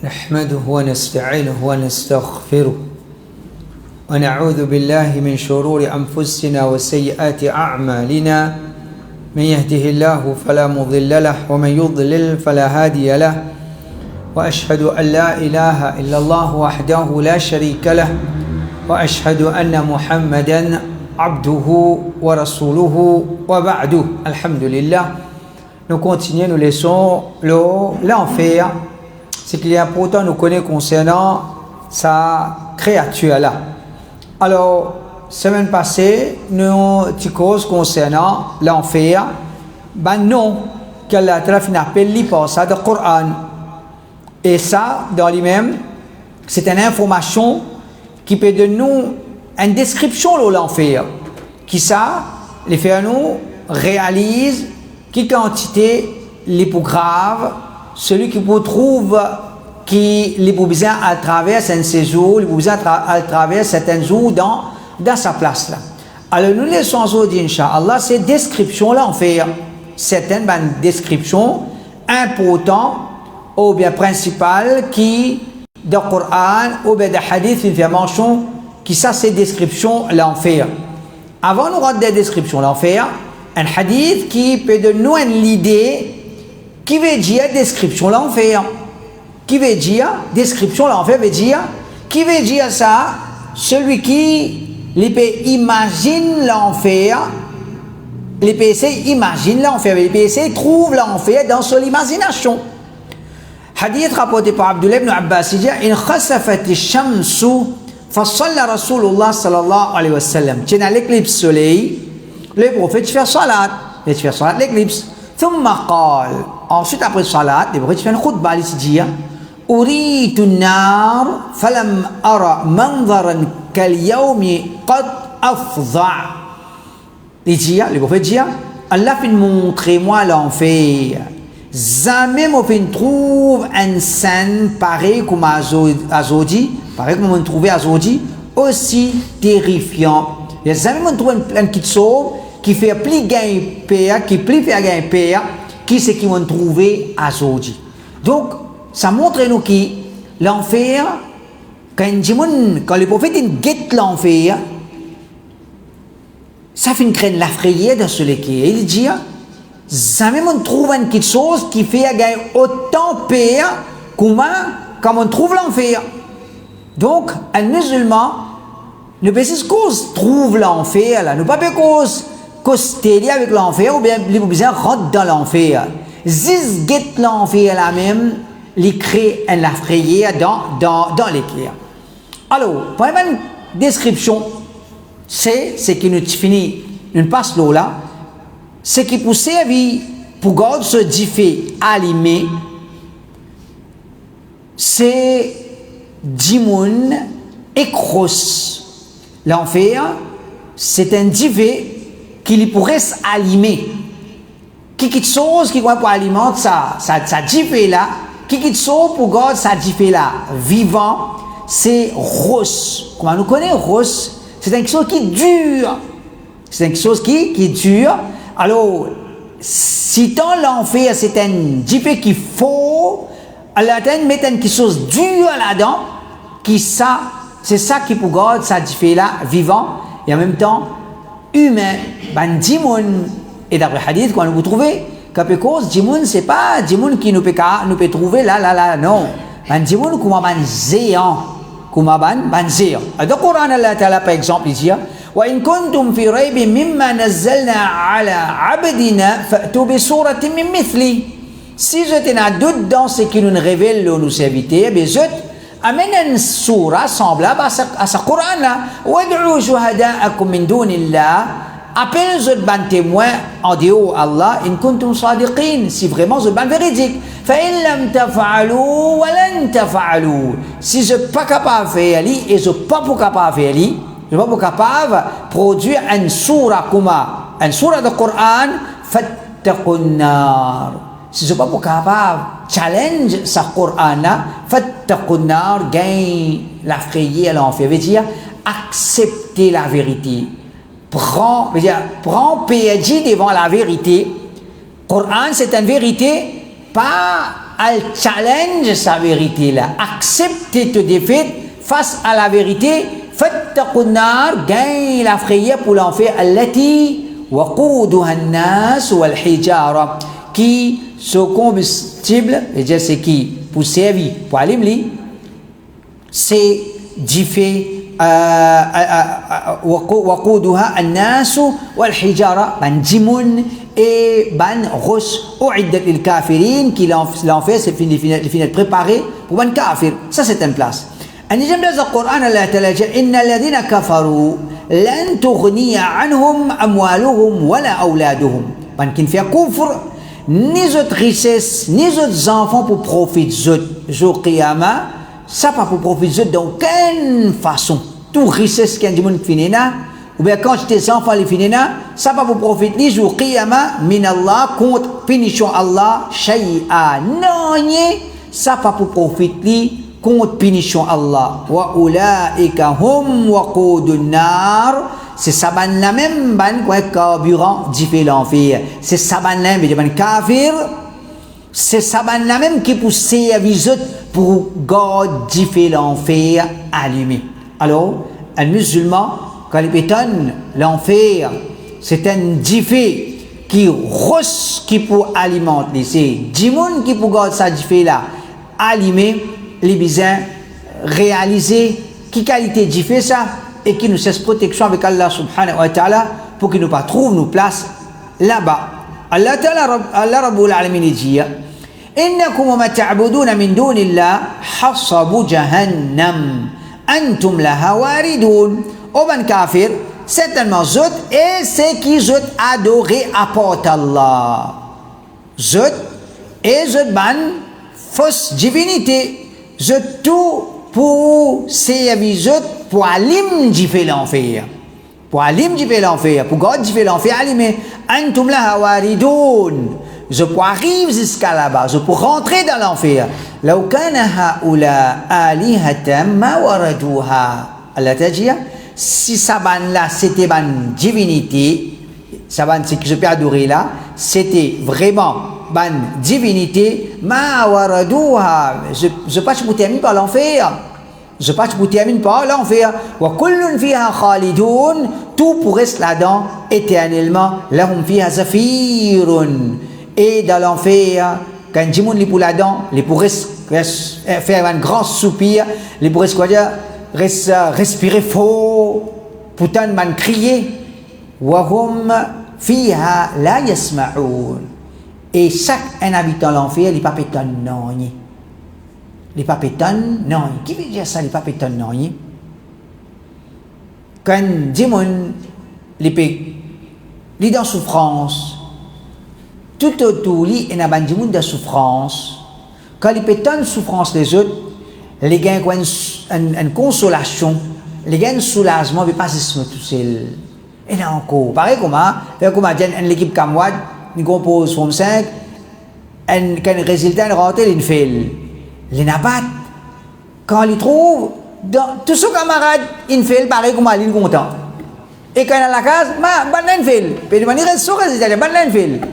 نحمده ونستعينه ونستغفره ونعوذ بالله من شرور أنفسنا وسيئات أعمالنا من يهده الله فلا مضل له ومن يضلل فلا هادي له وأشهد أن لا إله إلا الله وحده لا شريك له وأشهد أن محمدا عبده ورسوله وبعده الحمد لله. Nous continuons, nous laissons l'enfer. Ce qu'il est important de nous connaître concernant sa créature là. Alors, semaine passée, nous avons dit cause concernant l'enfer. Ben non, qu'Allah appelle l'hypothèse ça de Coran. Et ça, dans lui-même, c'est une information qui peut donner nous une description de l'enfer. Qui ça, les faire nous réalise qui quantité les plus graves, celui qui vous trouve qui les plus besoin à travers un séjour, les plus besoin à travers certains jours dans sa place là. Alors nous laissons aujourd'hui, Inch'Allah, ces descriptions là, on fait certaines descriptions importantes ou bien principales qui dans le Coran ou bien dans le hadith il fait mention qui ça ces descriptions l'enfer. Avant nous rendre des descriptions l'enfer, un hadith qui peut donner nous l'idée qui veut dire description l'enfer. Qui veut dire description l'enfer veut dire qui veut dire ça celui qui les peut imagine l'enfer, les peut essayer imagine l'enfer, les peut essayer trouve l'enfer dans son imagination. Hadith rapporté par Abdullah ibn Abbas il dit in khasafat ash-shamsu fa salla Rasulullah sallallahu alayhi wa sallam. Tiens l'éclipse soleil, le prophète fait salat, il fait salat l'éclipse. ثم قال ensuite après salat le prophète fait une khutbah il dit أريت النار فلم أرى منظرا كاليوم قد أفظع. Il dit le prophète dit Allah fait montrer moi l'enfer. Jamais me fait trouve une scène pareil comme Azodi, pareil comme on trouvait Azodi, aussi terrifiant. Il y a jamais me trouve un petit sauve qui fait plus gagner père, qui plus faire gagner père, qui c'est qui vont trouver Azodi. Donc ça montre nous qui l'enfer quand le prophète guette l'enfer, ça fait une crainte la frayeur de celui qui il dit jamais on trouve une petite chose qui fait gagner autant peur comme on trouve l'enfer. Donc un musulman ne peut pas cause trouve l'enfer là, ne pas cause t'aider avec l'enfer ou bien les besoin rentre dans l'enfer. Zis guette l'enfer là même les crée la frayeur dans l'éclair. Alors, pour une description, c'est ce qui nous finit une passe là, ce qui peut servir pour garder ce diffé allumé, c'est dimoun et crosse. L'enfer, c'est un diffé qui pourrait s'allumer. Quelque chose qui va pour alimenter ça diffé là, quelque chose pour garder ça diffé là vivant, c'est rose. Comment nous connaissons rose? C'est quelque chose qui dure. C'est quelque chose qui dure. Alors, si dans l'enfer, c'est un diffé qui faut, alors mettre quelque chose dur là-dedans, qui ça, c'est ça qui pour garder ça diffé là vivant et en même temps humain. Ben dimoun et d'après hadith quand vous trouvez quelque chose dimoun c'est pas dimoun qui nous peut trouver là non. Ben dimoun comme un géant, comme un géant. Dans le Coran Allah Ta'ala par exemple il dit wa in kuntum fi raybin mimma nazzalna ala 'abdina fa'tu bi suratin min mithli. Si je t'ai doute dans ce qui nous révèle nos serviteurs, bien je amène une sourate semblable à ce Coran là. Wad'u shuhada'akum min dunillah. Appelez les autres témoins en dehors Allah in kuntum sadiqin si vraiment vous êtes véridique. Fa in lam taf'alu wa lan taf'alu. Si je suis pas capable de faire et je suis pas capable de faire, je suis pas capable de produire une sourate comme une sourate de Coran, fattaqun nar. Si je suis pas capable de challenge ce Coran là, fattaqun nar, gain la frayeur l'enfer, veut dire accepter la vérité. Prends pédagogie devant la vérité. Coran, c'est une vérité, pas elle challenge sa vérité là. Accepter te défaite face à la vérité. Fattaqun nar, gagne la frayeur pour l'enfer. Allati waquduha an-nas wal hijara, qui ce combustible, et c'est qui pour servir pour aller c'est diffé وقودها الناس والحجارة ban djimoun et ban ros u'iddat lil kafirin, qui l'enfer c'est fini préparé pour ban kafir. Ça c'est une place. النجم dans le Coran Allah Ta'ala dit إن الذين كفروا لن تغني عنهم أموالهم ولا أولادهم. Ban qui fait kufr, ni autres richesses ni autres enfants pour profiter jour qiyamah, ça pas pour profiter d'aucune façon. Tout richesse qui a du monde finina, ou bien quand tes enfants les finina, ça pas pour profiter ni jour qiyamah min Allah contre punition Allah shay'a. Non, ça pas pour profiter contre punition Allah. Wa ulaika hum waqudun nar. C'est ça ban la même ban quoi carburant diffé l'enfer. C'est ça ban la même ban kafir. C'est ça ban la même qui pousse à visite pour garder l'enfer allumé. Alors, un musulman, quand il pétonne l'enfer, c'est un diffé qui rosse qui pour alimenter. C'est Djimoun qui pour garder ça diffé là, allumé, les bisins, réaliser qui qualité diffé ça et qui nous cesse protection avec Allah subhanahu wa ta'ala pour qu'il nous pas trouve nos places là-bas. Allah ta'ala, Allah Rabbul Alamin dit إنكم وما تعبدون من دون الله حصب جهنم أنتم لها واردون. Oban kafir, certainement zot et c'est qui zot adoré apporte Allah. Zot et zot ban fausse divinité. Zot tout pour servir zot pour alim d'y l'enfer. Pour alim d'y l'enfer, pour God d'y l'enfer alimé. Antum laha waridun. Je peux arriver jusqu'à là-bas, je peux rentrer dans l'enfer. لو كان هؤلاء آلهة ما وردوها. Allah t'a dit, si ça ban là, c'était ban divinité, ça ban c'est que je peux adorer là, c'était vraiment ban divinité, ma waradouha. Je pas que termine par l'enfer. Je pas que termine par l'enfer. Wa kullun fiha khalidun. Tout pour rester là-dedans éternellement. Lahum fiha zafirun. Et dans l'enfer, quand Djimoun li pour là-dedans, les pourrait faire un grand soupir, les pourrait quoi dire, respirer fort, pourtant man crier, wahum fiha la yasma'un. Et chaque un habitant de l'enfer, il pas pétonne non. Il pas pétonne non. Qui veut dire ça, il pas pétonne non? Quand Djimoun li dans souffrance, tout autour il y a une souffrance. Quand les pétons souffrance les autres, les gars ont une consolation, les gars ont un soulagement, mais pas se tout seul. Et là encore, pareil comme l'équipe Kamwad, ils composent comme 5, quand le résultat est rentré, ils fait. Les nabat, quand ils trouvent, tous ces camarades, ils font pareil comme ils sont contents. Et quand ils sont à la case, ils font. Puis de manière sur le résultat, ils font.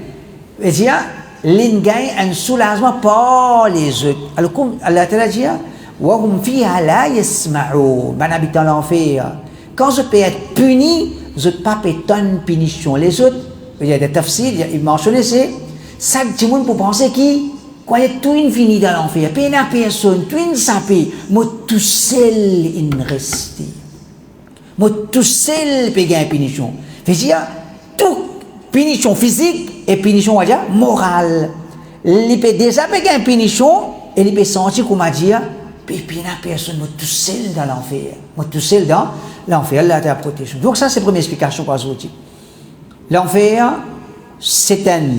Et il y a un soulagement par les autres. Alors, comme Allah Ta'ala dit, وَهُمْ فِيهَا لَا يَسْمَعُونَ. Mon habitant l'enfer. Quand je peux être puni, je ne peux pas pétonne punition. Les autres, il y a des tafsirs, ils mentionnent ça, tout le monde pour penser qui, quand il y a tout infini dans l'enfer, il n'y a personne, tout une sapé, moi tout seul, il reste. Moi tout seul, il y a une punition. Il y a toute punition physique, et punition on va dire morale. Il peut déjà payer une punition et il peut sentir comme a dit puis il n'y a personne, moi tout seul dans l'enfer. Moi tout seul dans l'enfer, là la protection. Donc ça c'est la première explication pour aujourd'hui. L'enfer c'est une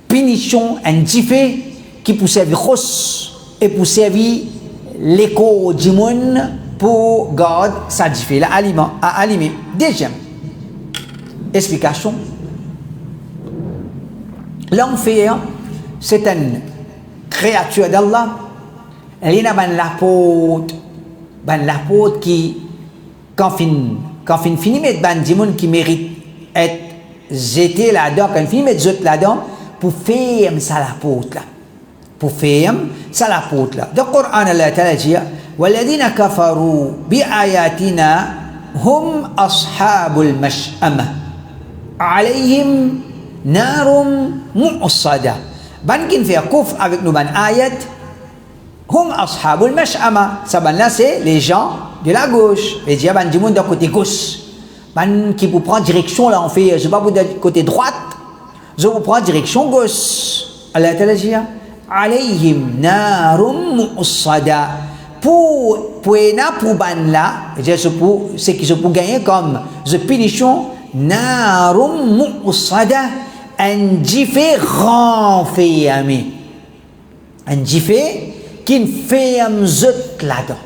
punition, un diffé qui peut servir Ross et pour servir l'écho du monde pour garder sa diffé, à allumer. Deuxième explication. L'enfer, c'est une créature d'Allah. Il y a l'apôtre qui, quand fin finit mettre ban dimoun qui mérite être jeté là-dedans, quand fin met jeté là-dedans, pour faire ça l'apôtre là. pour faire ça la porte là. Dans le Coran Allah Ta'ala dit والذين كفروا بآياتنا هم أصحاب المشأمة عليهم نار مؤصدة. Ban qui fait kufr avec nous ban ayat hum ashabul mash'ama. Ça ban là c'est les gens de la gauche. Et dire ban du monde de côté gauche. Ban qui vous prend direction là on fait je vais pas vous dire côté droite. Je vous prends direction gauche. Allah Ta'ala dit alayhim narum mu'assada. Pour ban là, ce qui se peut gagner comme the punition narum mu'assada. Un jiffé renfermé. Un jiffé qui ne ferme zut là-dedans.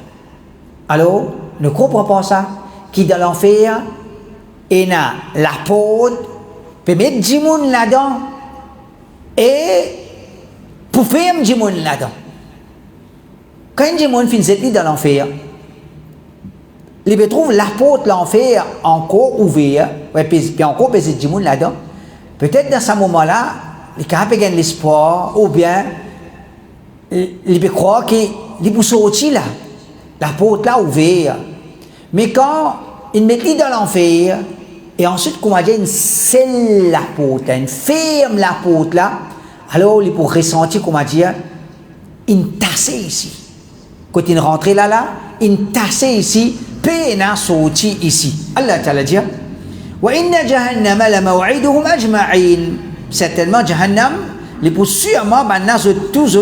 Alors, ne comprends pas ça. Qui dans l'enfer, et na la porte, peut mettre du monde là-dedans, et pour faire du monde là-dedans. Quand du monde finit dans l'enfer, il peut trouver la porte l'enfer encore ouverte, puis encore peut du monde là-dedans. Peut-être dans ce moment-là, il peut gagner l'espoir, ou bien il peut croire qu'il peut sortir là, la porte là ouverte. Mais quand il met dans l'enfer, et ensuite, comment dire, il scelle la porte, il ferme la porte là, alors il peut ressentir, comment dire, une tasse ici. Quand il rentre là, une tasse ici, peine à sortir ici. Allah Ta'ala dit, وإن جهنم لموعدهم أجمعين. Certainement Jahannam, les pour sûrement maintenant tous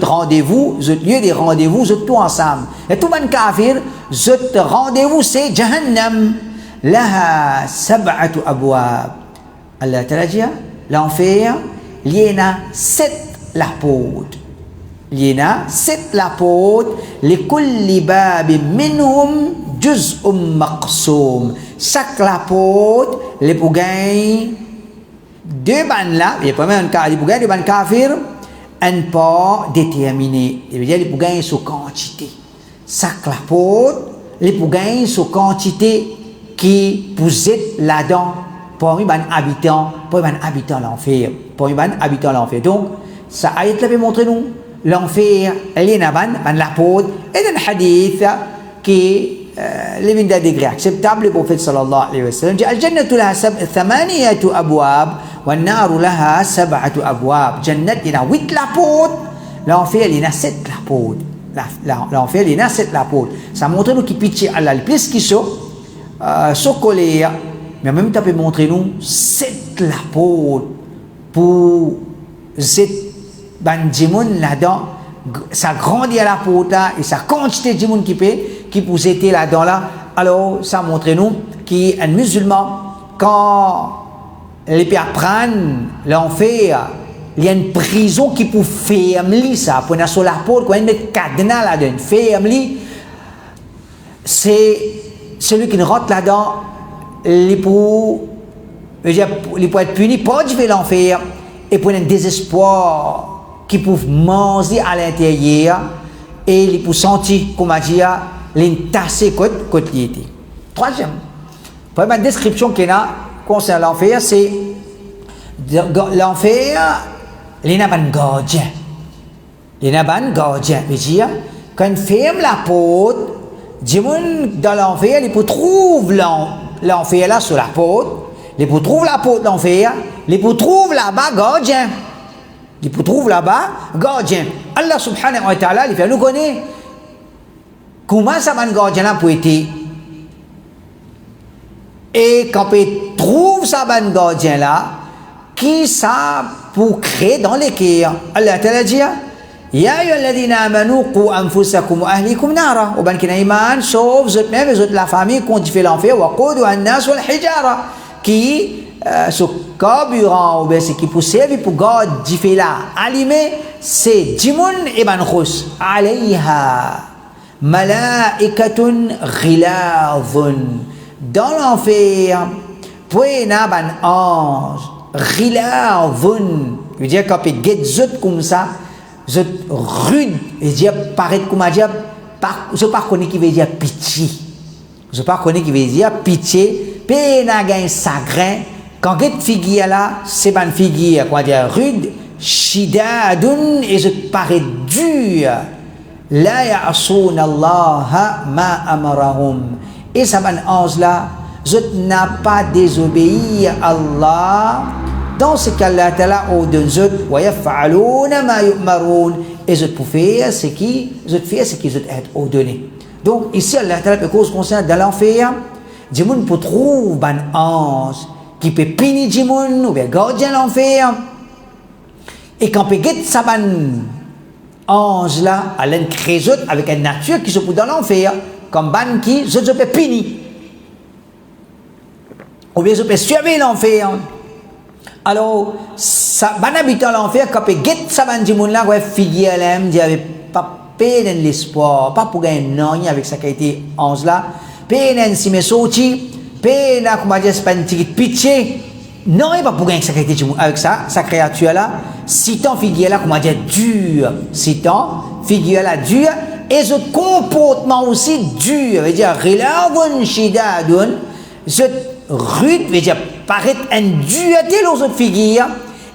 rendez-vous, lieu des rendez-vous, tout ensemble. Et tout le kafir, rendez-vous c'est Jahannam. Laha sab'atu abwab. Allah Ta'ala dit, l'enfer, il y en a 7 la porte. Il y en a 7 la porte. لكل باب منهم جزء مقسوم. Chaque la porte, les pour gagner deux bandes là, il y a pas même un cas, les pour gagner deux bandes kafir, un pas déterminé. Il veut dire les pour gagner sur quantité. Chaque la porte, les pour gagner sur quantité qui vous êtes là-dedans pour les habitants l'enfer. Pour les habitants l'enfer. Donc, ça a été là montrer nous l'enfer, il y a la porte, et dans le hadith qui les من des degrés acceptables, le prophète sallallahu alayhi wa sallam dit الجنة لها ثمانية أبواب والنار لها سبعة أبواب. Jannat il y a 8 la porte, l'enfer il y a 7 la porte. L'enfer il y a 7 la porte. Ça montre nous qui pitié Allah le plus qui sont colère, mais en même temps peut montrer nous 7 la porte pour cette bandimoun là-dedans. Ça grandit à la porte là et ça quantité de monde qui peut être là-dedans là. Alors ça montre nous qu'un musulman quand il peut apprendre l'enfer, il y a une prison qui peut fermer ça pour sur la porte quand il met cadenas là-dedans fermer, c'est celui qui rentre là-dedans il peut être puni pas de l'enfer et pour un désespoir qui peuvent manger à l'intérieur et ils peuvent sentir, comment dire, l'entasser côté il était. Troisième, première description qu'il y a concernant l'enfer, c'est l'enfer, il y a un gardien. Il y a un gardien. veut dire, quand on ferme la porte, du monde dans l'enfer, il peut trouver l'enfer là sur la porte, il peut trouver la porte de l'enfer, il peut trouver là-bas gardien. Il peut trouver là-bas gardien. Allah subhanahu wa ta'ala, il fait nous connaître comment ça va gardien là pour être. Et quand on trouve ça va gardien là, qui ça pour créer dans les cœurs. Allah ta'ala dit Ya ayyuhalladhina amanu qu anfusakum wa ahlikum nara. Ou ben qui n'a iman, sauf vous même et la famille qu'on fait l'enfer wa quduha an-nas wal hijara qui ce carburant ou bien ce qui peut servir pour garder là allumé c'est Jimoun ibn Khus alayha malaikatun ghiladun. Dans l'enfer pour un ange ghiladun, veut dire quand il get zut comme ça zut rude et dire paraît comme dire je pas connais qui veut dire pitié, je pas connais qui veut dire pitié peine à gagner sagrin. Quand cette figure là, c'est pas une figure quoi dire rude, shidadun et je paraît dur la ya'asuna Allah ma amarahum et ça ban ange là je n'a pas désobéi à Allah dans ce qu'Allah Ta'ala ordonne wa yaf'aluna ma yu'marun et je peux faire ce qui je est ordonné. Donc ici Allah Ta'ala peut cause concerne dans l'enfer du monde peut trouver un ange qui peut punir du monde ou bien garder l'enfer et quand peut get ça ban ange là à l'encrézot avec une nature qui se trouve dans l'enfer comme ban qui je peux punir ou bien je peux surveiller l'enfer. Alors ça ban habitant l'enfer quand peut get ça ban du monde là ouais figure elle dit avait pas peine l'espoir pas pour gagner non avec sa qualité ange là peine si me sorti peine comment dire c'est pas une petite pitié non il pas pour gagner sa qualité avec ça sa créature là si ton figure là comment dire dur si ton figure là dur et ce comportement aussi dur veut dire rilawun shidadun ce rude veut dire paraît une dureté dans cette figure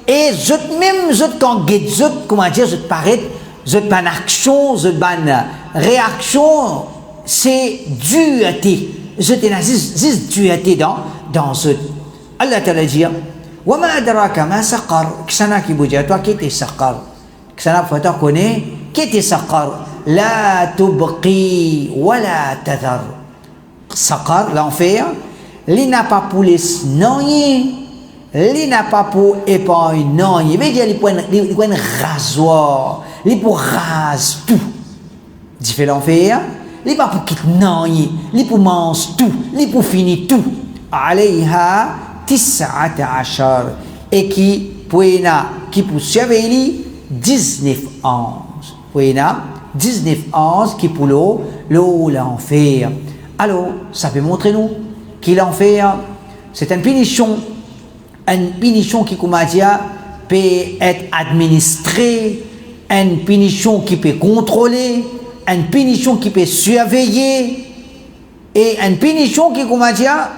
et je même je quand get je comment dire je paraît je ban action je ban réaction c'est dureté je t'ai dureté dans ce Allah Ta'ala dit wa ma adraka ma saqar ksana ki buja toi qui était saqar ksana faut toi connaît qui était saqar la tubqi wa la tadhar saqar l'enfer li n'a pas pour les non li n'a pas pour épargne non il veut dire li pour un rasoir li pour rase tout dit fait l'enfer li pas pour quitter non li pour mange tout li pour finir tout alayha 19 et qui pour surveiller 19 anges pour 19 anges qui pour l'enfer. Alors ça peut montrer nous que l'enfer c'est une punition qui comment dire peut être administrée, une punition qui peut contrôler, une punition qui peut surveiller et une punition qui comment dire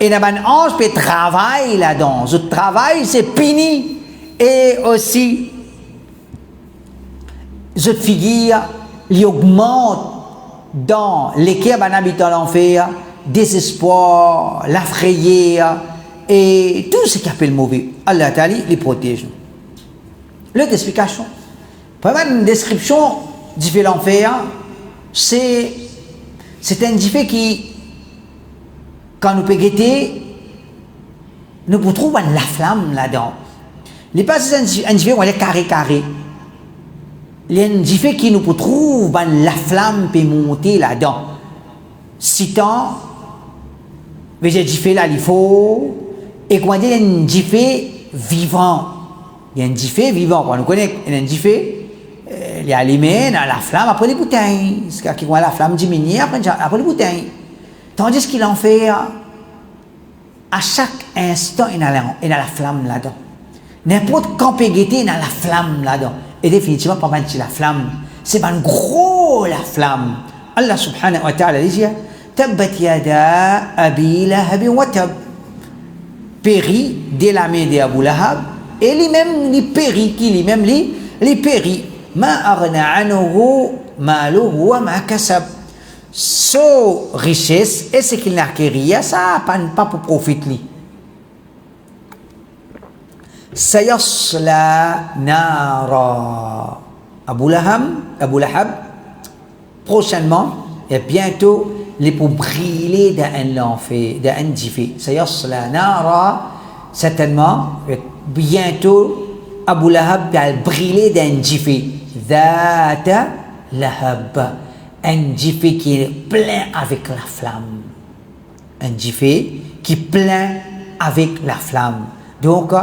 et un ange peut travailler là-dedans. Ce travail c'est puni et aussi cette figure il augmente dans lesquels habitant l'enfer désespoir, la frayeur et tout ce qui appelle mauvais. Allah Ta'ala les protège. L'autre explication, pour une description du l'enfer, c'est un diffé qui quand nous peut guetter nous pouvons trouver la flamme là-dedans. Les pas un diffé on est carré. Il y a un diffé qui nous peut trouver la flamme peut monter là-dedans. Si tant mais j'ai diffé là il faut et comment dire un diffé vivant. Il y a un diffé vivant quand on connaît un diffé il y a allumé dans la flamme après les bouteilles parce que quand la flamme diminue après les bouteilles. Tandis qu'il en fait à chaque instant il a la flamme là-dedans. N'importe quand peut guetter il a la flamme là-dedans. Et définitivement pas mal la flamme. C'est pas gros la flamme. Allah subhanahu wa ta'ala dit Tabbat yada Abi Lahab wa tab. Péri de la main d'Abu Lahab et lui-même les péri qui lui-même les péri. Ma arna anhu maluhu wa ma kasab. So richesse et ce qu'il n'a acquis ça pas pour profiter. Sayasla nara. Abu Lahab prochainement et bientôt les pour briller dans l'enfer, dans un diffé. Sayasla nara certainement bientôt Abu Lahab va briller dans un diffé. Zata lahab. Un diffé qui est plein avec la flamme. Un diffé qui est plein avec la flamme. Donc,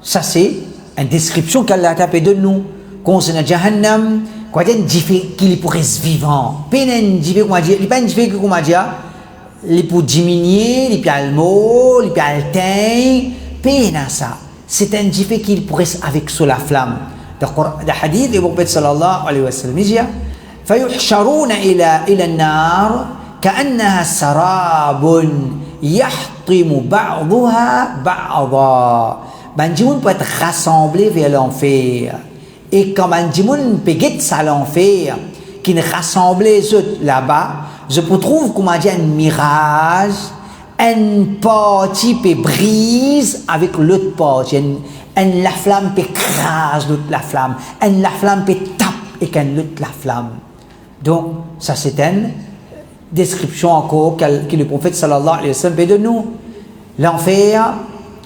ça c'est une description qu'Allah a fait de nous. Concernant Jahannam, quoi un diffé qui est pour rester vivant. Pas un diffé, comment dire, il pas un diffé qui, comment dire, il pour diminuer, il peut le mot, il peut le teint. Pas ça. C'est un diffé qui est pour rester avec sous la flamme. Le hadith de Prophète sallallahu alayhi wa sallam dit فيحشرون إلى النار كأنها سراب يحطم بعضها بعضا ben dimoun peut être rassemblé vers l'enfer. Et quand ben dimoun peut guetter ça l'enfer, qui ne rassemble les autres là-bas, je peux trouver, comment dire, un mirage, une partie peut brise avec l'autre partie, la flamme peut crase l'autre la flamme, la flamme peut tape et l'autre la flamme. Donc, ça c'est une description encore que le prophète sallallahu alayhi wa sallam fait de nous. L'enfer,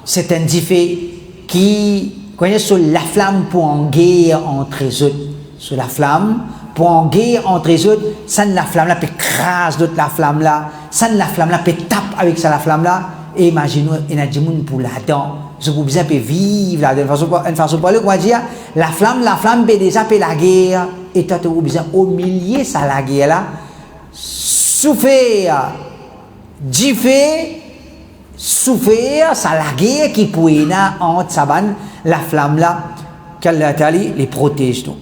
c'est un défait qui, connaît sur la flamme pour en guerre entre les autres. Sur la flamme, pour en guerre entre les autres, ça la flamme là peut crase d'autres la flamme là, ça la flamme là peut tape avec ça la flamme là, et imaginez, il y a des gens pour là-dedans, je vous besoin de vivre là, une façon pour le, comment dire, la flamme peut déjà faire la guerre, et toi tu as besoin au milieu ça la guerre là, souffrir, souffrir, ça la guerre qui pourrait entre Saban, la flamme là, qu'Allah Ta'ala les protège tout.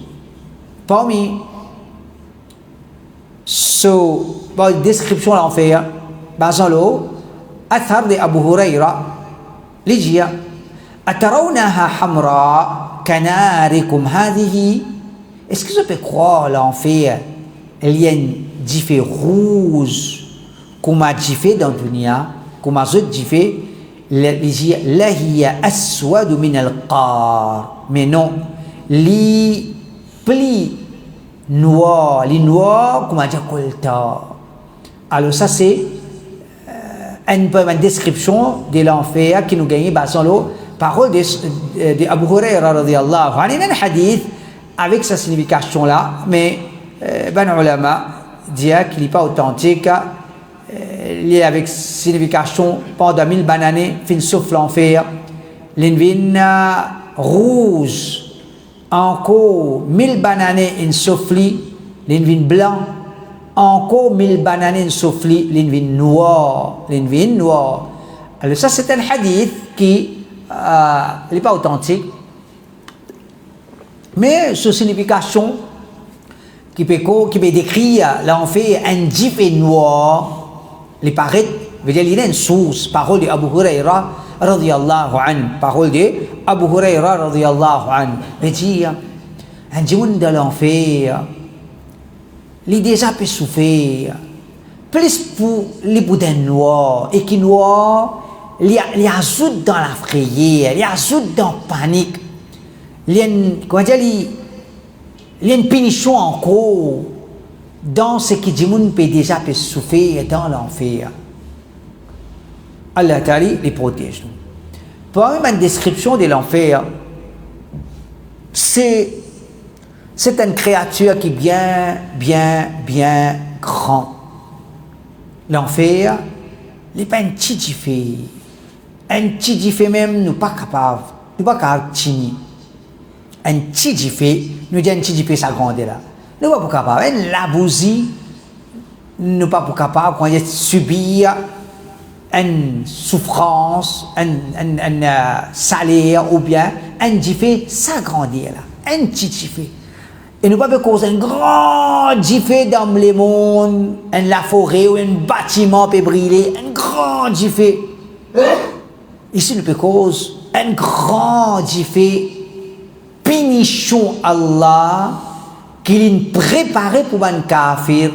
Parmi la description de l'enfer, basalo, athar de Abu Huraira, l'ijia, atarawnaha hamra, kanarikum hadihi. Est-ce que je peux croire l'enfer, il y a une diffé rouge, comme a diffé dans le dunya, comme a zut diffé, l'ijia, lahiya aswadu min al-qar. Mais non, li pli noir, les noirs, comment dire, colta. Alors ça c'est une description de l'enfer qui nous gagne basant l'eau, parole de Abu Huraira radiyallahu anhu, un hadith avec sa signification là, mais ben ulama dit qu'il n'est pas authentique, il est avec signification pendant 1000 années, fin sauf l'enfer, l'invin rouge, encore 1000 bananes in souffli, l'invin blanc, encore 1000 bananes in souffli, l'invin noir, Alors ça c'est un hadith qui n'est pas authentique, mais sa signification qui peut décrire l'enfer un diffé noir, les paraît, veut dire il y a une source, parole de Abu Huraira radiyallahu anhu, parole de Abu Huraira radiyallahu anhu, veut dire un djimoun de l'enfer, il déjà peut souffrir, plus pour les boudins noirs, et qui noir, il ajoute dans la frayeur, il ajoute dans la panique, il y a une punition encore dans ce que djimoun peut déjà peut souffrir dans l'enfer. Allah Ta'ala les protège. Pour une description de l'enfer, c'est une créature qui est bien grand. L'enfer, il n'est pas un petit diffé. Un petit diffé même, nous pas capable de tenir. Un petit diffé, nous disons un petit diffé sa grandeur là. Nous pas capable. La bousie, nous pas capable quand il subir une souffrance, un salaire ou bien un diffé s'agrandir là, un petit diffé. Et nous pas causer un grand diffé dans le monde, la forêt ou un bâtiment peut brûler, un grand diffé. Ici nous peut cause un grand diffé, punition Allah qui est préparé pour un kafir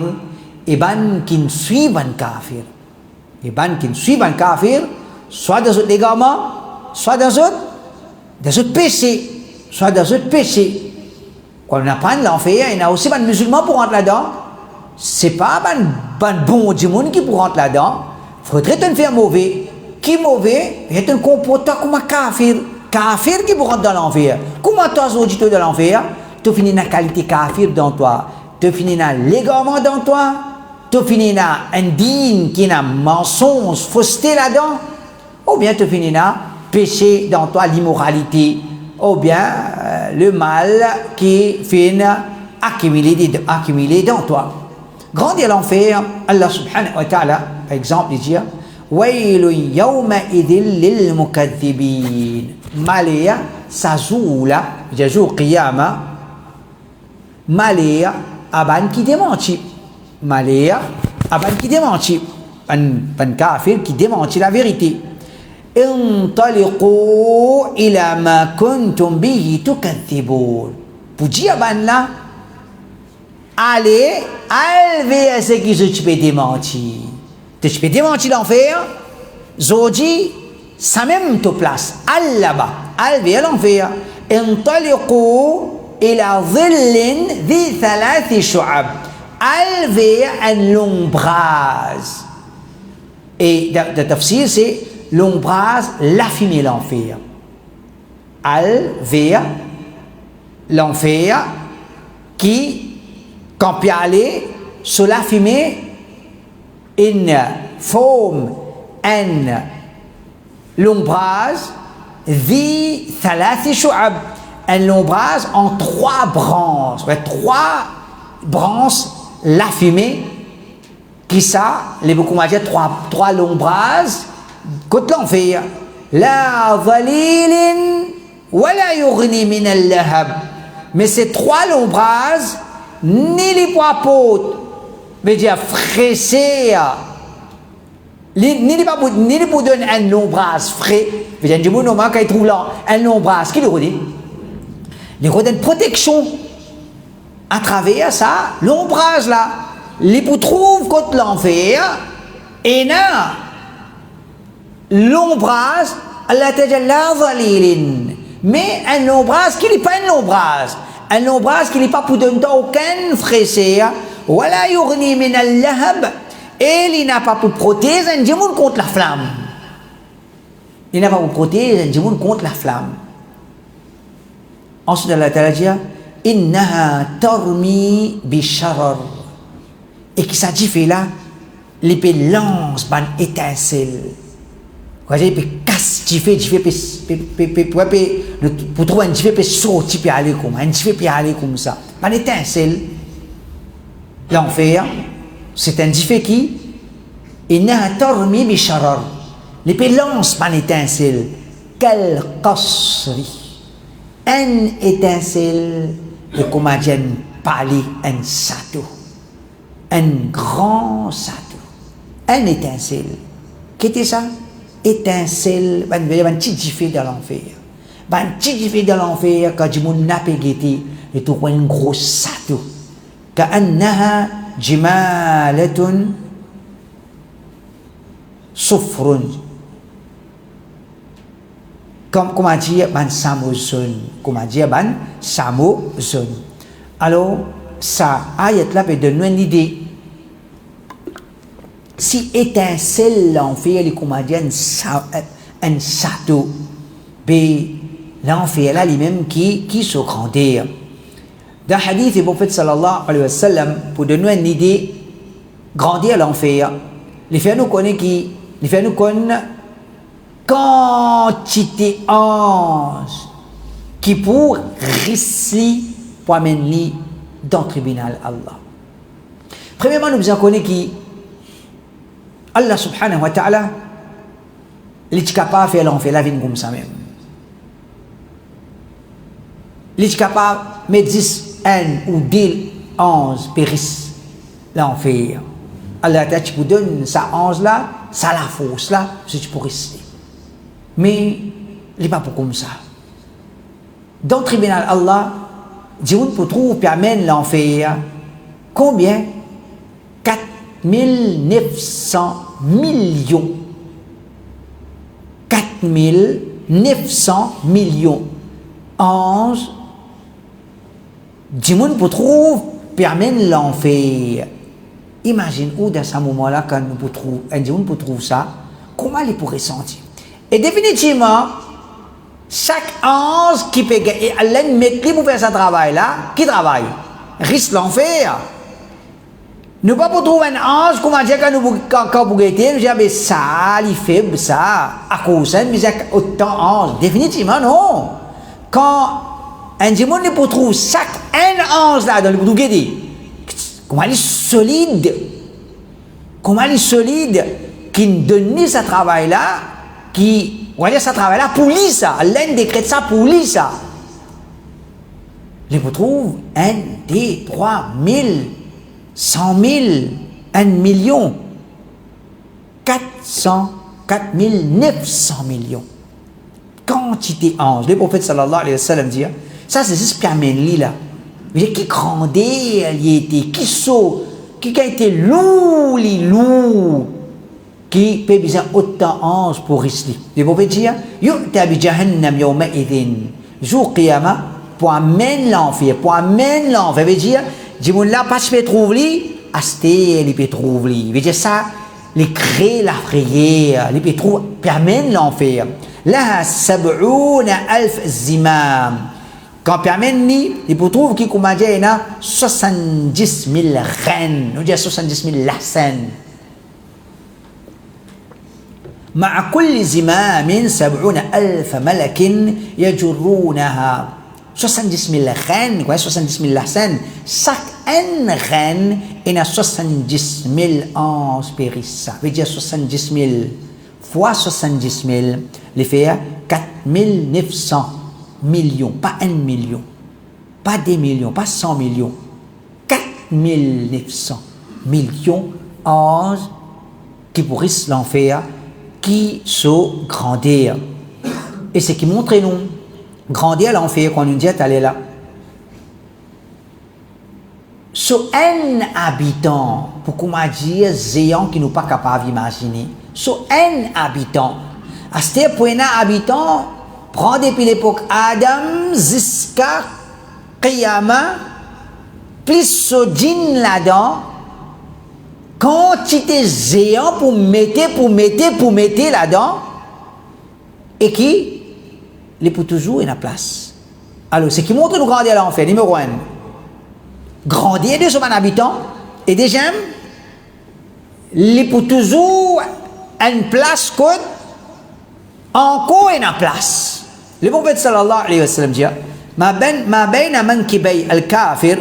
et qui ne suit un kafir. Les bandes qui suivent un kafir, soit dans un égarement, soit dans un péché, Quand on apprend l'enfer, il y a aussi des musulmans pour rentrer là-dedans. Ce n'est pas un bon monde qui pour rentrer là-dedans. Il faudrait te faire mauvais. Qui mauvais? Il y a un comportement comme un kafir. Kafir qui pour rentrer dans l'enfer. Comment toi, auditeur de l'enfer, tu finis la qualité kafir dans toi, tu finis l'égarement dans toi, tu finis un digne qui a mensonge, fausseté là-dedans, ou bien tu finis péché dans toi, l'immoralité, ou bien le mal qui finit accumulé dans toi. Grand est l'enfer, Allah subhanahu wa ta'ala, par exemple, il dit Wailun yawma idhil lil mukaththibin. Malaya sazoula, jour qiyama, malaya aban qui démentit. Malaya aban qui démentit. Un kafir qui démentit la vérité. انطلقوا إلى ما كنتم به تكذبون. Pour dire ben là, allez, allez ce qui se peut démentir. Tu peux démentir l'enfer, Zodi, ça même te place, allez là-bas, allez l'enfer. انطلقوا إلى ظل ذي 3 شعب. Allez un l'ombrage. Et le tafsir c'est l'ombrage, la fumée, l'enfer. Allez l'enfer qui, quand peut aller sur la fumée, une forme, un l'ombrage, ذي 3 شعب. Un l'ombrage en 3 branches. 3 branches, la fumée, qui ça, les beaucoup m'ont dit 3 l'ombrage, côté l'enfer. La dhalilin, wala yughni min al-lahab. Mais ces 3 l'ombrage, ni les poids potes, veut dire fraissé, ni les pour donner un ombrage frais, veut dire, du moment quand il trouve là un ombrage, qui le redit? Il redonne protection à travers ça, l'ombrage là. Les pour trouve contre l'enfer, et là, l'ombrage, Allah tajalla dhalilin. Mais un ombrage qui n'est pas un ombrage. Un ombrage qui n'est pas pour donner aucun fraîcheur, wala yughni min al-lahab. Et il n'a pas pour protéger un djimoun contre la flamme. Il n'a pas pour protéger un djimoun contre la flamme. Ensuite, Allah Ta'ala dit Innaha tarmi bisharar. Et qui s'agit fait là, l'épée lance ban étincelle. Quand j'ai peut casse, tu fais pour trouver un petit peu sortir puis aller comme un petit peu puis aller comme ça. Ban étincelle. L'enfer. C'est un diffé qui innaha tarmi bisharar. L'épée lance par l'étincelle. Quel qasri. Un étincelle de comment dire parler un château. Un grand château. Un étincelle. Qu'était ça? Étincelle. Un petit diffé dans l'enfer. Un petit diffé dans l'enfer quand du monde n'a pas guetté et tout un gros château. كأنها جمالة صفر. Comment dire ban samozon? Comment dire ban samozon? Alors, ça ayat là peut donner une idée. Si étincelle l'enfer, les comment dire un château, mais l'enfer là lui-même qui se grandir. Dans le hadith du prophète sallallahu alayhi wa sallam, pour donner une idée, grandir l'enfer, les frères nous connaissent qui, les frères nous connaissent quantité anges qui pour risquer pour amener dans le tribunal Allah. Premièrement, nous en connaissons qui Allah subhanahu wa ta'ala, il est capable de faire l'enfer la vie comme ça même. Il est capable de mettre 10 1 ou 2 anges périssent l'enfer. Allah tu peux donner ça ange là, ça la force là, si tu peux rester. Mais il n'est pas pour comme ça. Dans le tribunal Allah, Dieu peut trouver puis amène l'enfer. Combien? 4900 millions. 4900 millions anges. Dieu peut trouver puis amène l'enfer. Imagine où dans ce moment-là, quand nous trouvons, un Dieu peut trouver ça, comment il pourrait sentir? Et définitivement, chaque ange qui peut gagner, Allah met pour faire ce travail-là, qui travaille? Risque l'enfer. Nous ne pouvons pas trouver un ange, comment dire, quand vous guettez, nous disons, ça, il fait ça, à cause de ça, mais il y a autant d'anges. Définitivement, non. Quand un démon ne peut trouver chaque un ange là dans le bout de comment il est solide, qui donne ce travail là, qui on va dire ce travail là pour lui ça, l'un décrète ça pour lui ça. Il peut trouver 1, 2, 3 000, 100 000, 1 million, 400 4900 millions. Quantité ange. Le prophète sallallahu alayhi wa sallam dit, ça c'est juste permis là. Mais qui grandait, il était, qui saut, qui a été lourd, qui peut besoin autant ange pour rester. Le prophète dit, yu'ta bi jahannam yawma idhin. Jour qiyamah, pour amener l'enfer, veut dire, dis-moi là, pas se trouver, acheter, il peut trouver. Veut dire ça, les créer la prière, les peut trouver, permet l'enfer. Là, sab'ouna alf zimam. Quand permet il peut trouver qui comme dit, il y a 70 000 reines, nous disons 70 000 lassans. مع كل زمام 70,000 ملك يجرونها 70 000 reines, 70 000 lassans. Chaque reine a 70 000 anges périssants. Ça veut dire 70 000 fois 70 000, les fait 4 900 millions, pas 1 million, pas des millions, pas 100 millions, 4 900 millions anges qui pourrissent l'enfer, qui sont grandir. Et c'est qui montre nous, grandir l'enfer, quand nous dit aller là. Sur un habitant, pour qu'on m'a dit, géant qui nous pas capable d'imaginer, sur un habitant, à ce point-là, habitant, prend depuis l'époque Adam, jusqu'à Qiyamah, plus ce djinn là-dedans, quantité géant pour mettre là-dedans, et qui, les pour toujours est la place. Alors, ce qui montre nous grandir à l'enfer, numéro 1. Grandir de son habitant, et deuxième, les pour toujours une place côte, encore une place. Le prophète sallallahu alayhi wa sallam dit, ma bayna mankibay al-kafir,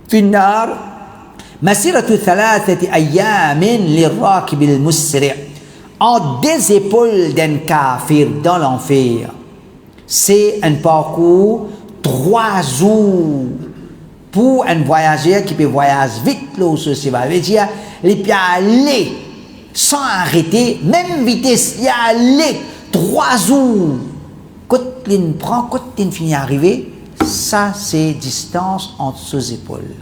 fi an-nar, masiratu thalathati ayyamin lirrakib al-musri'. En deux épaules d'un kafir dans l'enfer, c'est un parcours 3 jours pour un voyageur qui peut voyager vite là où ceci va. Ça veut dire, il peut aller sans arrêter, même vitesse, il y a aller 3 jours. Quand il prend, quand il finit d'arriver, ça c'est distance entre ses épaules.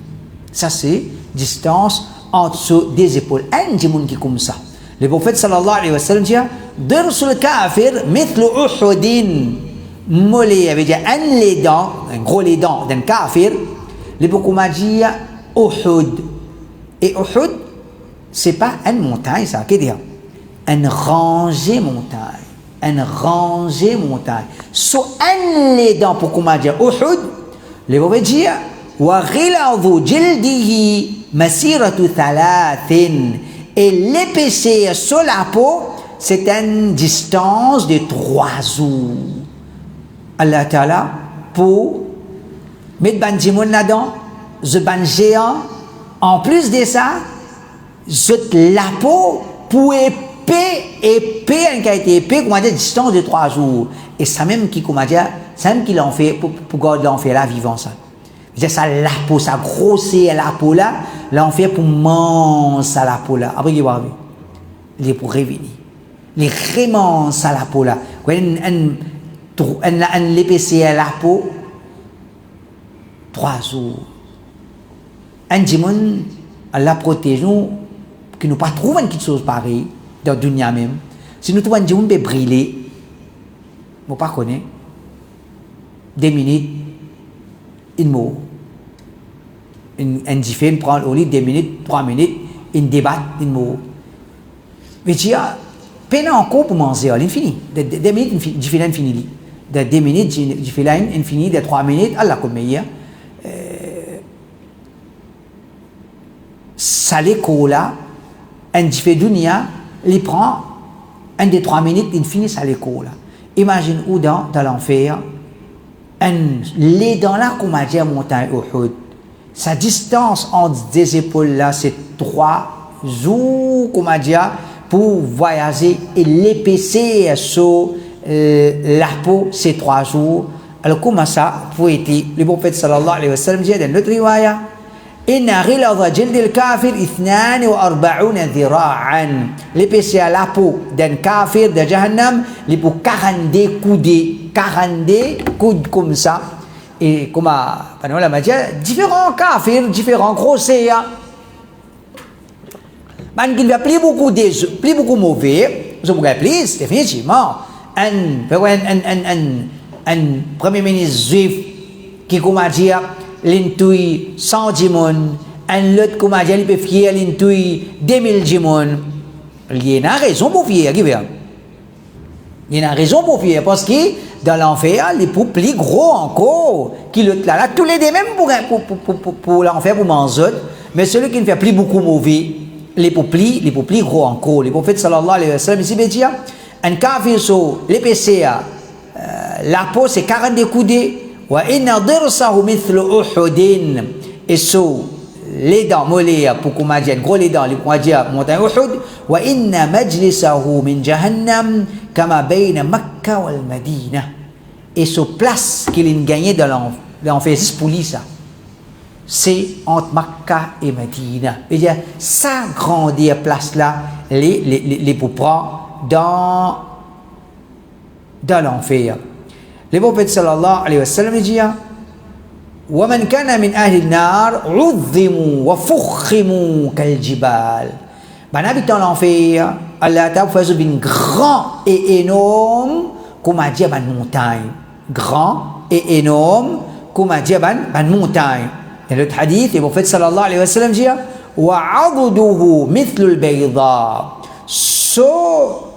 Ça c'est distance entre des épaules. Un monde qui est comme ça. Le prophète sallallahu alayhi wa sallam dit, Dirsul kafir mithlu uhudin. Mollet, veut dire un gros les dents d'un kafir. Le prophète m'a dit, Uhud. Et Uhud, c'est pas une montagne, ça, qu'est-ce dire? Une rangée montagne. Une rangée montagne. Sur un les dents, pour qu'on m'a dit Uhud, le prophète dit, wa ghiladu jildihi masiratu thalathin. Et l'épaisseur sur la peau, c'est une distance de 3 jours. Allah Ta'ala, pour mettre ban djimoun là-dedans, ce ban géant, en plus de ça, la peau pour épais, qui a été épais, comment dire, distance de 3 jours. Et ça même qui, comment dire, ça même qui l'en fait, pour garder l'enfer là, vivant ça. Ça, la peau, ça grossit la peau là, l'enfer pour manger la peau là. Après, il va il est pour revenir. Les remanges à la peau là. L'épaisseur à la peau, 3 jours. Un dimon, Allah protège nous, que nous ne pas trouver quelque chose pareil dans le dunya même. Si nous trouvons un dimon qui peut briller, nous ne pas connaître. 2 minutes, il meurt. Un différent prend au lit 2 minutes, 3 minutes, il débat, il meurt. Mais tu as peine encore pour manger, l'infini. 2 minutes, différent infini. De 2 minutes, différent infini, de 3 minutes, Allah comme meilleur. Ça l'école là, un différent dunia, il prend un des 3 minutes, il finit ça l'école là. Imagine où dans l'enfer, les dents là, comme a dit à montagne Uhud. Sa distance entre des épaules là, c'est 3 jours, comme on dit, pour voyager, et l'épaisseur sur la peau, c'est 3 jours. Alors comment ça pour être le prophète sallallahu alayhi wa sallam dit dans notre riwaya, Inna ghiladha jildil kafir 42 dhira'an. L'épaisseur la peau d'un kafir de Jahannam, les pour 42 coudées, 42 coudes comme ça. Et comme la m'a dit, différents kafirs, différents grossiers. Man qui va plus beaucoup mauvais, je vous rappelle, définitivement, un premier ministre juif qui comment dire, l'intouille 100 jimon, un autre comment dire, il peut fier l'intouille 2000 jimon. Il y a une raison pour fier, il y a une raison pour fier, parce que dans l'enfer, les pour plus gros encore, qui l'autre là, tous les deux même pour l'enfer, pour manger, mais celui qui ne fait plus beaucoup mauvais, les pour plus gros encore. Les prophètes sallallahu alayhi wa sallam, ici, dit, un kafir sur l'épaisseur, la peau c'est 42 coudées, wa inna dirsahu mithlu uhudin, et sur les dents molaires, pour qu'on m'a dit, gros les dents, pour qu'on dit, montagne Uhud, wa inna majlisahu min jahannam, kama bayna Makkah wal Madina, et sur place qu'il a gagné dans l'enfer, c'est pour lui ça. C'est entre Makkah et Medina. C'est-à-dire, ça grandit place là, les pour prendre dans l'enfer. Le prophète sallallahu alayhi wa sallam dit, وَمَنْ كَانَ مِنْ أَهْلِ النَّارِ عُظِّمُوا وَفُخِّمُوا كَالْجِبَالِ. Ben, habitant l'enfer, Allah t'a fait un grand et énorme, comme a dit, une montagne. Grand et énorme, comme a dit, une montagne. Et le hadith, le prophète sallallahu alayhi wa sallam dit, وَعَضُدُهُ مِثْلُ الْبَيْضَةِ. Sur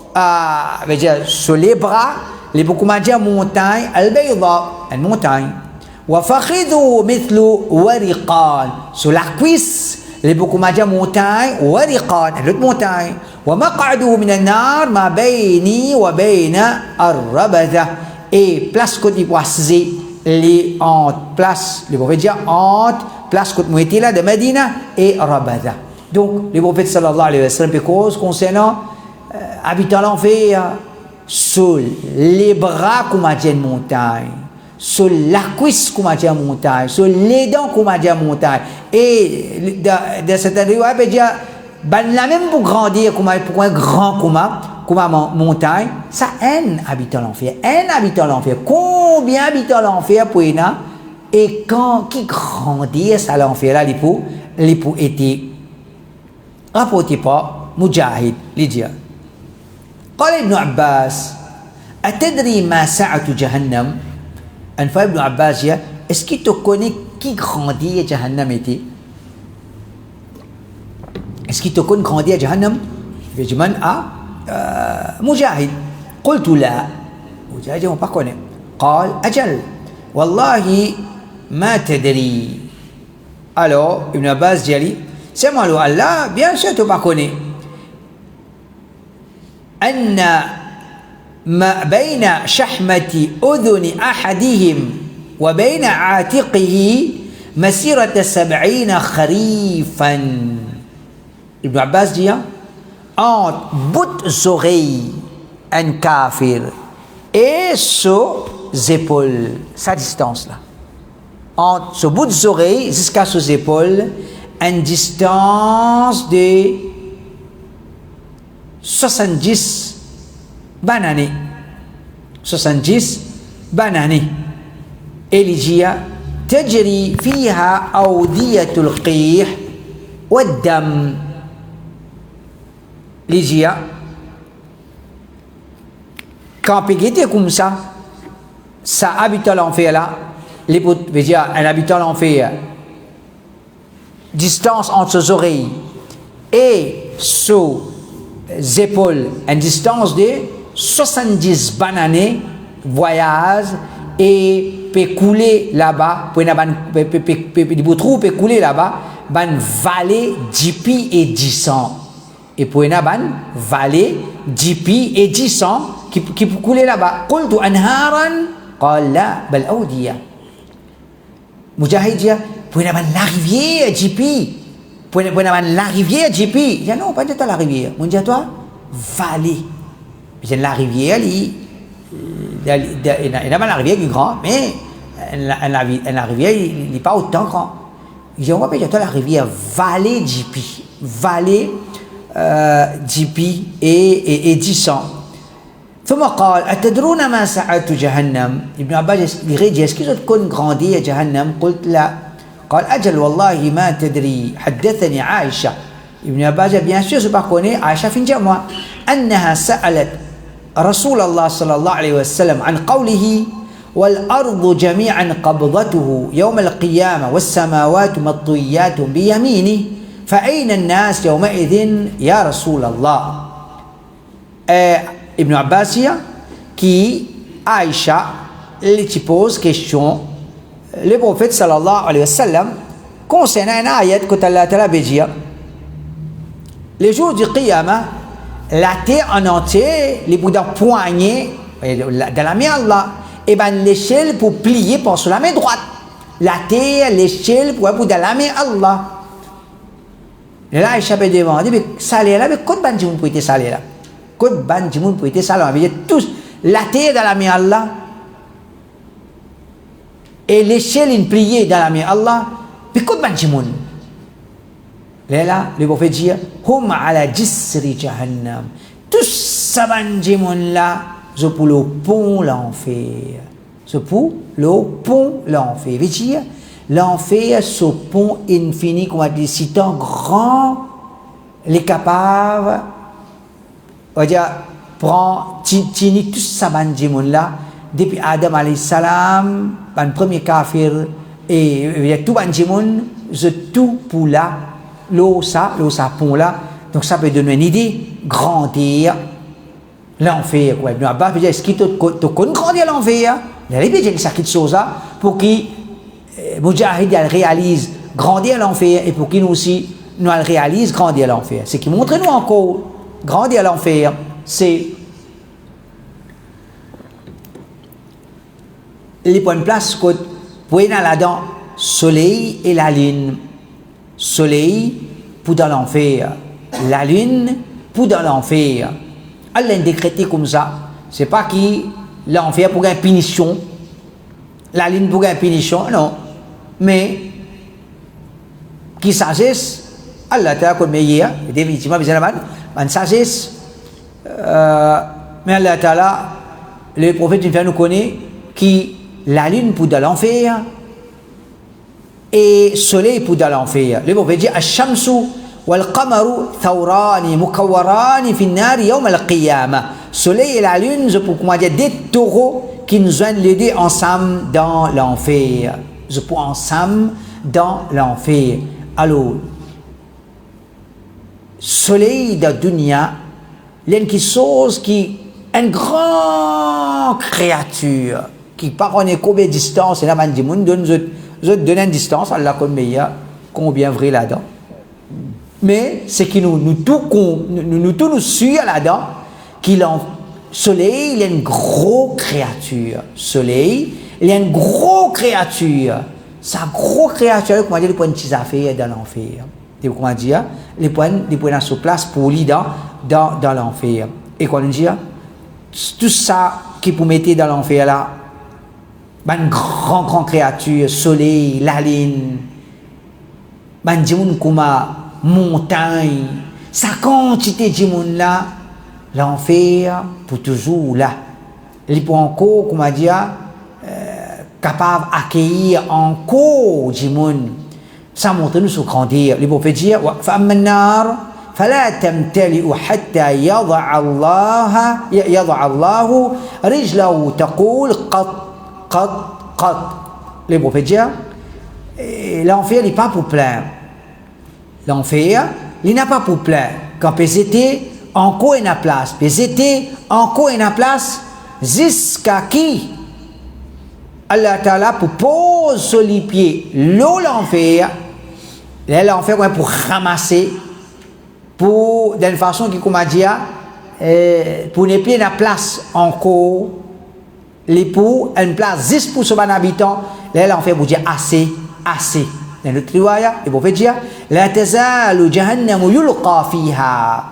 les bras, les beaucoup m'a dit montagne, al-bayda, une montagne. وَفَخِذُهُ مِثْلُ وَرِقَانِ. Sur la cuisse, les beaucoup m'a dit montagne, وَرِقَانِ, l'autre montagne. وَمَقْعَدُهُ مِنَ النَّارِ مَا بَيْنِي وَبَيْنَ الرَّبَذَةِ. Et place côté poissé, les entre place, les prophètes disent entre place côté moitié là de Medina et Rabada. Donc, les prophètes sallallahu alayhi wa sallam, cause concernant habitant l'enfer, sur les bras qu'on m'a dit une montagne, sur la cuisse qu'on m'a dit une montagne, sur les dents qu'on m'a dit une montagne. Et de cette année, on peut dire, la même pour grandir, pour un grand comme montagne, ça un habitant l'enfer. Un habitant l'enfer. Combien habitant l'enfer pour y et quand qui grandit à l'enfer là, les pour été rapporté par Mujahid, les dire. قال ابن عباس أتدري ما سعة جهنم؟ أن ابن عباس est-ce que tu connais qui grandit à Jahannam était? Est-ce que tu connais grandit à Jahannam? Je vais dire مجاهد. قلت لا. مجاهد ما connaît. قال أجل والله ما تدري. Alors Ibn Abbas dit, c'est moi Allah, bien sûr tu pas connais. أن ما بين شحمة أذن أحدهم وبين عاتقه مسيرة 70 خريفا. Ibn Abbas dit, entre bout oreilles un kafir et ses épaules, sa distance là, entre ce bout des oreilles jusqu'à ses épaules, une distance de 70 bananes. 70 bananes. Eligia تجري فيها أودية القيح والدم. Ligia, quand était comme ça habitant l'enfer là, un habitant l'enfer, distance entre ses oreilles et ses épaules, une distance de 70 bananes, voyage, et peut couler là-bas, peut couler là-bas, ban vallée 10 pieds et 10 ans. Et pour une vallée 10 pieds et 10 ans qui peut couler là-bas. قلت أنهارا قال لا بل أودية. Mujahid dit, pour une la rivière 10 pieds. Pour une la rivière 10 pieds. Il dit non, pas de la rivière. On dit à toi, vallée. La rivière, il y a la rivière qui est grande, mais la rivière, il n'est pas autant grand. il dit on va payer la rivière vallée Jipi, vallée Jipi et 10 ans. ثم قال أتدرون ما سعة جهنم ابن عباس يغير est-ce que تكون grandi جهنم قلت لا قال أجل والله ما تدري حدثني عائشة ابن عباس bien sûr je pas connais عائشة فين جاء moi أنها سألت رسول الله صلى الله عليه وسلم عن قوله والأرض جميعا قبضته يوم القيامة والسماوات مطويات بيمينه فأين الناس يومئذ يا رسول الله Ibn Abbas qui Aïcha lui pose question le prophète sallallahu alayhi wa sallam concernant un ayat que Allah Ta'ala veut dire les jours du Qiyamah la terre en entier les bouddhas poignets dans la main Allah et ben l'échelle pour plier pour sur la main droite la terre l'échelle pour dans la main Allah et là Aïcha peut demander mais ça là mais quand ban pour être ça là quand ban jimoun pour être ça là on veut dire tous la terre dans la main Allah et l'échelle in pliée dans la main Allah puis quand ban jimoun là le prophète dit hum ala jisri jahannam tous ça ban jimoun là je pour le pont l'enfer je pour le pont l'enfer veut dire l'enfer ce pont infini qu'on a dit si tant grand les capables on va dire prend tini tout ça ban jimoun là depuis Adam alayhi salam ban premier kafir et tout ban jimoun je tout pour là l'eau ça pont là donc ça peut donner une idée grandir l'enfer quoi Ibn Abbas veut dire est-ce qu'il te connaît grandir l'enfer il y a des choses là pour qui Mujahid réalise grandir l'enfer et pour qui nous aussi nous réalise grandir l'enfer c'est qui montre nous encore grandir l'enfer c'est les points de place que pour aller là-dedans soleil et la lune soleil pour dans l'enfer la lune pour dans l'enfer Allah a décrété comme ça c'est pas qui l'enfer pour une punition la lune pour une punition non mais qui sagesse Allah t'a comme meilleur définitivement besoin de sagesse mais Allah Ta'ala le prophète nous connaît qui la lune pour dans l'enfer et soleil pour dans l'enfer le prophète dit ash-shamsu wal-qamaru thawrani mukawwarani fi an-nar yawm al-qiyamah soleil et la lune je peux comment dire des taureaux qui nous joignent les deux ensemble dans l'enfer je peux ensemble dans l'enfer alors soleil de dunya il y a une chose qui une grande créature qui par on est combien de distance et là man dit moun donne je donne une distance Allah comme meilleur combien vrai là-dedans mais c'est qui nous tout nous suit là-dedans qu'il en soleil il y a une grosse créature soleil il y a une grosse créature sa grosse créature comment dire les points de petits affaires dans l'enfer et comment dire les points sur place pour lui dans l'enfer et quoi nous dire tout ça qui pour mettre dans l'enfer là une grande créature soleil la lune ban jimoun kuma montagne sa quantité de jimoun là l'enfer pour toujours là il peut encore comment dire capable d'accueillir encore jimoun ça montre nous sur grandir il peut dire fa amma an-nar فلا تمتلئ حتى يضع الله رجله تقول قط les prophètes disent l'enfer n'est pas pour plein l'enfer il n'a pas pour plein quand PZT encore une place PZT encore une place jusqu'à qui Allah Ta'ala pour poser sur les pieds l'eau l'enfer pour ramasser pour d'une façon qui comment dire pour ne plus la place encore les pour une place juste pour son habitant là l'enfer vous dire assez dans le riwaya il vous dire la tazalu jahannam yulqa fiha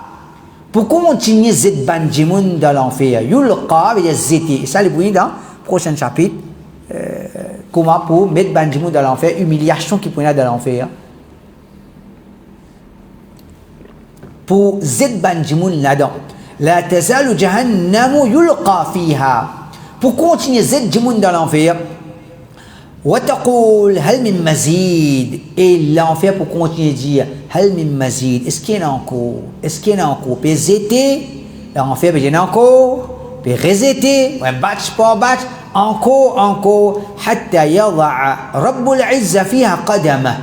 pour continuer cette banjimoun dans l'enfer yulqa veut dire zété ça le bruit dans prochain chapitre comment pour mettre Banjimou dans l'enfer, humiliation qui prenait dans l'enfer. Pour Z Banjimou là-dedans. La tazalu jahannamu yulqa fiha. Pour continuer Z Jimoun dans l'enfer. وتقول هل من مزيد et l'enfer pour continuer dire هل من مزيد est-ce qu'il y en a encore est-ce qu'il y en a encore puis zéter l'enfer il y en a encore puis rézéter batch par batch encore حتى يضع رب العزة فيها قدمه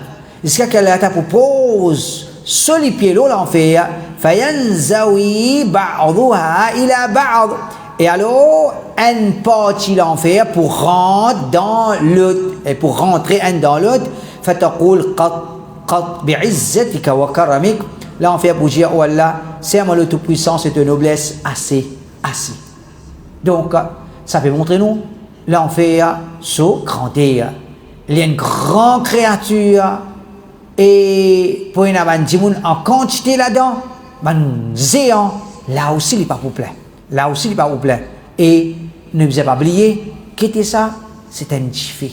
jusqu'à qu'Allah propose sur les pieds l'enfer فينزوي بعضها إلى بعض. Et alors, un parti l'enfer pour rentrer dans l'autre. Et pour rentrer un dans l'autre, fataqul qat bi'izzatika wa karamik. L'enfer pour dire, oh Allah, c'est moi le tout-puissant, c'est de noblesse assez. Donc, ça peut montrer nous, l'enfer, so grandeur. Il y a une grande créature, et pour une abandimoun en quantité là-dedans, ben, zéant, là aussi, il n'est pas pour plaire. Là aussi, il n'est pas vous plaît. Et ne vous avez pas oublié, qu'était ça? C'est un jiffé.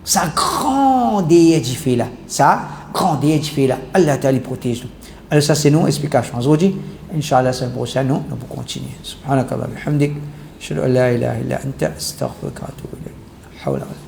Ça grande édifié là. Ça grande édifié là. Allah Ta'ala protège nous. Alors ça c'est nous explication. Aujourd'hui, Inch'Allah, la semaine prochaine, nous pouvons continuer. Subhanakallah, bihamdik. Ashhadu an la ilaha illa anta, astaghfiruka wa atubu ilayk.